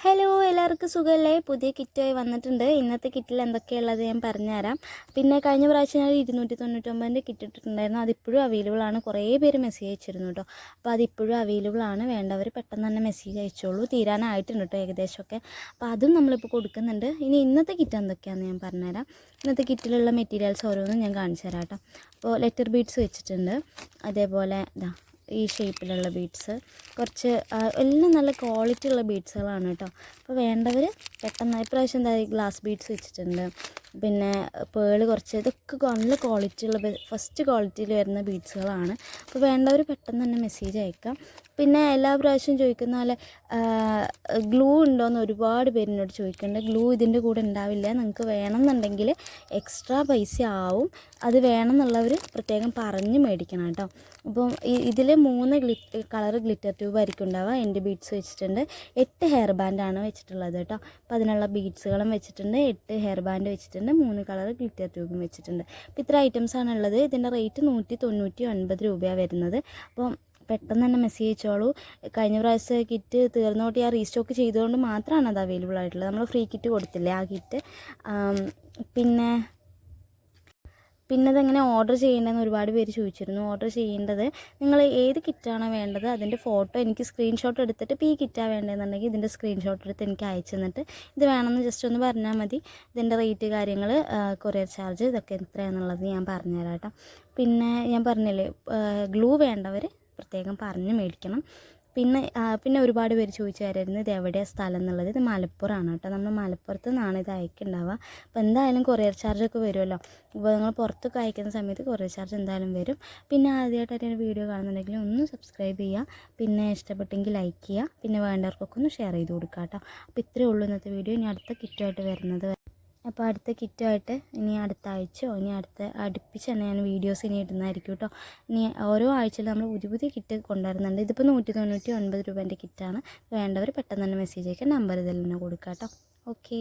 Hello, എല്ലാവർക്കും സുഖമല്ലേ? പുതിയ കിറ്റായി വന്നിട്ടുണ്ട്. ഇന്നത്തെ കിറ്റിൽ എന്തൊക്കെയുള്ളത് ഞാൻ പറഞ്ഞുതരാം. പിന്നെ കഴിഞ്ഞ പ്രാവശ്യം ഞാൻ 299 കിറ്റ് ഇട്ടിട്ടുണ്ടായിരുന്നു. അതിപ്പോഴും അവൈലബിൾ ആണ്. കുറേ പേര് മെസ്സേജ് അയച്ചിരുന്നു കേട്ടോ. അപ്പോൾ അതിപ്പോഴും അവൈലബിൾ ആണ്. വേണ്ടവർ പെട്ടെന്ന് തന്നെ മെസ്സേജ് അയച്ചോളൂ. തീരാനായിട്ടുണ്ട് കേട്ടോ ഏകദേശമൊക്കെ. അപ്പോൾ അതും നമ്മളിപ്പോൾ കൊടുക്കുന്നുണ്ട്. ഇനി ഇന്നത്തെ കിറ്റ് എന്തൊക്കെയാണെന്ന് ഞാൻ പറഞ്ഞുതരാം. ഇന്നത്തെ കിറ്റിലുള്ള മെറ്റീരിയൽസ് ഓരോന്നും ഞാൻ കാണിച്ചു തരാം കേട്ടോ. അപ്പോൾ ലെറ്റർ ബീഡ്സ് വെച്ചിട്ടുണ്ട്. അതേപോലെ ഇതാ ഈ ഷേപ്പിലുള്ള ബീഡ്സ്, കുറച്ച് എല്ലാം നല്ല ക്വാളിറ്റി ഉള്ള ബീഡ്സുകളാണ് കേട്ടോ. അപ്പോൾ വേണ്ടവർ പെട്ടെന്ന് ഇപ്രാവശ്യം എന്താ ഗ്ലാസ് ബീഡ്സ് വെച്ചിട്ടുണ്ട്. പിന്നെ പേള് കുറച്ച്, ഇതൊക്കെ നല്ല ക്വാളിറ്റി ഉള്ള ഫസ്റ്റ് ക്വാളിറ്റിയിൽ വരുന്ന ബീഡ്സുകളാണ്. അപ്പോൾ വേണ്ടവർ പെട്ടെന്ന് തന്നെ മെസ്സേജ് അയക്കാം. പിന്നെ എല്ലാ പ്രാവശ്യവും ചോദിക്കുന്ന പോലെ ഗ്ലൂ ഉണ്ടോയെന്ന് ഒരുപാട് പേരിനോട് ചോദിക്കുന്നുണ്ട്. ഗ്ലൂ ഇതിൻ്റെ കൂടെ ഉണ്ടാവില്ല. നിങ്ങൾക്ക് വേണമെന്നുണ്ടെങ്കിൽ എക്സ്ട്രാ പൈസ ആവും. അത് വേണമെന്നുള്ളവർ പ്രത്യേകം പറഞ്ഞ് മേടിക്കണം കേട്ടോ. അപ്പം ഇതിൽ 3 കളർ ഗ്ലിറ്റർ ട്യൂബ് ആയിരിക്കും ഉണ്ടാവുക. എൻ്റെ ബീഡ്സ് വെച്ചിട്ടുണ്ട്. 8 ഹെയർ ബാൻഡാണ് വെച്ചിട്ടുള്ളത് കേട്ടോ. അപ്പോൾ അതിനുള്ള ബീഡ്സുകളും വെച്ചിട്ടുണ്ട്. 8 ഹെയർ ബാൻഡ് വെച്ചിട്ടുണ്ട്. 3 കളർ ഗ്ലിറ്റർ ട്യൂബും വെച്ചിട്ടുണ്ട്. അപ്പോൾ ഇത്ര ഐറ്റംസാണ് ഉള്ളത്. ഇതിൻ്റെ റേറ്റ് 199 രൂപയാണ് വരുന്നത്. അപ്പം പെട്ടെന്ന് തന്നെ മെസ്സേജ് അയച്ചോളൂ. കഴിഞ്ഞ പ്രാവശ്യം കിറ്റ് തീർന്നോട്ട് ഞാൻ റീസ്റ്റോക്ക് ചെയ്തുകൊണ്ട് മാത്രമാണ് അത് അവൈലബിൾ ആയിട്ടുള്ളത്. നമ്മൾ ഫ്രീ കിറ്റ് കൊടുത്തില്ലേ ആ കിറ്റ്. പിന്നെ അതെങ്ങനെ ഓർഡർ ചെയ്യേണ്ടതെന്ന് ഒരുപാട് പേര് ചോദിച്ചിരുന്നു. ഓർഡർ ചെയ്യേണ്ടത് നിങ്ങൾ ഏത് കിറ്റാണോ വേണ്ടത് അതിൻ്റെ ഫോട്ടോ എനിക്ക് സ്ക്രീൻഷോട്ട് എടുത്തിട്ട് ഇപ്പോൾ ഈ കിറ്റാണ് വേണ്ടതെന്നുണ്ടെങ്കിൽ ഇതിൻ്റെ സ്ക്രീൻഷോട്ട് എടുത്ത് എനിക്ക് അയച്ചു തന്നിട്ട് ഇത് വേണമെന്ന് ജസ്റ്റ് ഒന്ന് പറഞ്ഞാൽ മതി. ഇതിൻ്റെ റേറ്റ് കാര്യങ്ങൾ, കൊറിയർ ചാർജ് ഇതൊക്കെ എത്രയാണെന്നുള്ളത് ഞാൻ പറഞ്ഞുതരാം കേട്ടോ. പിന്നെ ഞാൻ പറഞ്ഞില്ലേ, ഗ്ലൂ വേണ്ടവർ പ്രത്യേകം പറഞ്ഞ് മേടിക്കണം. പിന്നെ ഒരുപാട് പേര് ചോദിച്ചു തരായിരുന്നു ഇത് എവിടെയാണ് സ്ഥലം എന്നുള്ളത്. ഇത് മലപ്പുറമാണ് കേട്ടോ. നമ്മൾ മലപ്പുറത്ത് നിന്നാണ് ഇത് അയക്കുന്നുണ്ടാവുക. അപ്പോൾ എന്തായാലും കൊറിയർ ചാർജൊക്കെ വരുമല്ലോ. അപ്പോൾ നിങ്ങൾ പുറത്തൊക്കെ അയക്കുന്ന സമയത്ത് കൊറിയർ ചാർജ് എന്തായാലും വരും. പിന്നെ ആദ്യമായിട്ടൊരു വീഡിയോ കാണുന്നുണ്ടെങ്കിൽ ഒന്ന് സബ്സ്ക്രൈബ് ചെയ്യുക. പിന്നെ ഇഷ്ടപ്പെട്ടെങ്കിൽ ലൈക്ക് ചെയ്യുക. പിന്നെ വേണ്ടവർക്കൊക്കെ ഒന്ന് ഷെയർ ചെയ്ത് കൊടുക്കുക കേട്ടോ. അപ്പോൾ ഇത്രയേ ഉള്ളൂ ഇന്നത്തെ വീഡിയോ. ഇനി അടുത്ത കിറ്റുമായിട്ട് വരുന്നത്. അപ്പോൾ അടുത്ത കിറ്റുമായിട്ട് ഇനി അടുത്ത ആഴ്ചയോ ഇനി അടുപ്പിച്ച് തന്നെ ഞാൻ വീഡിയോസ് ഇനി ഇടുന്നതായിരിക്കും കേട്ടോ. ഇനി ഓരോ ആഴ്ചയിൽ നമ്മൾ പുതിയ കിറ്റ് കൊണ്ടുവരുന്നുണ്ട്. ഇതിപ്പോൾ 199 രൂപേൻ്റെ കിറ്റാണ്. വേണ്ടവർ പെട്ടെന്ന് തന്നെ മെസ്സേജ് അയക്കുക. നമ്പർ ഇതിൽ തന്നെ കൊടുക്കാം കേട്ടോ. ഓക്കെ.